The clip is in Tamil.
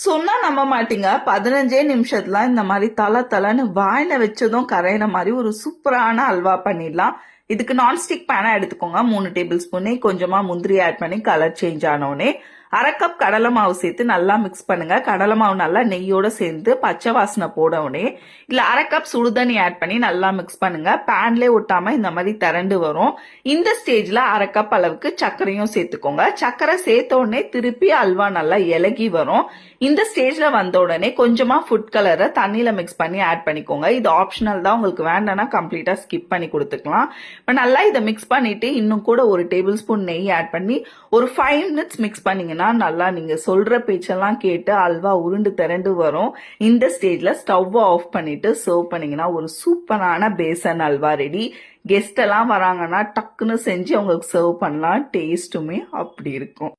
சொன்னா நம்ப மாட்டீங்க, 15 நிமிஷத்துல இந்த மாதிரி தல தலன்னு வாயில வச்சதும் கரையிற மாதிரி ஒரு சூப்பரான அல்வா பண்ணிடலாம். இதுக்கு நான்ஸ்டிக் பேனா எடுத்துக்கோங்க. 3 டேபிள் ஸ்பூன் கொஞ்சமா முந்திரி ஆட் பண்ணி கலர் சேஞ்ச் ஆனோடனே 1/2 கப் கடலை மாவு சேர்த்து நல்லா மிக்ஸ் பண்ணுங்க. கடலை மாவு நல்லா நெய்யோட சேர்ந்து பச்சை வாசனை போடவுடனே இல்ல 1/2 கப் சுடுதண்ணி ஆட் பண்ணி நல்லா மிக்ஸ் பண்ணுங்க. பேன்லேயே ஒட்டாம இந்த மாதிரி திரண்டு வரும். இந்த ஸ்டேஜ்ல 1/2 கப் அளவுக்கு சர்க்கரையும் சேர்த்துக்கோங்க. சர்க்கரை சேர்த்த உடனே திருப்பி அல்வா நல்லா இலகி வரும். இந்த ஸ்டேஜ்ல வந்த உடனே கொஞ்சமா ஃபுட் கலரை தண்ணியில மிக்ஸ் பண்ணி ஆட் பண்ணிக்கோங்க. இது ஆப்ஷனல் தான், உங்களுக்கு வேண்டாம்னா கம்ப்ளீட்டா ஸ்கிப் பண்ணி கொடுத்துக்கலாம். இப்போ நல்லா இதை மிக்ஸ் பண்ணிட்டு இன்னும் கூட 1 டேபிள் ஸ்பூன் நெய் ஆட் பண்ணி ஒரு 5 மினிட்ஸ் மிக்ஸ் பண்ணீங்கன்னா நல்லா நீங்க சொல்ற பேச்செல்லாம் கேட்டு அல்வா உருண்டு திரண்டு வரும். இந்த ஸ்டேஜ்ல ஸ்டவ் ஆஃப் பண்ணிட்டு சர்வ் பண்ணீங்கன்னா ஒரு சூப்பரான பேசன் அல்வா ரெடி. கெஸ்ட் எல்லாம் வராங்கன்னா டக்குன்னு செஞ்சு அவங்களுக்கு சர்வ் பண்ணலாம். டேஸ்ட்டுமே அப்படி இருக்கும்.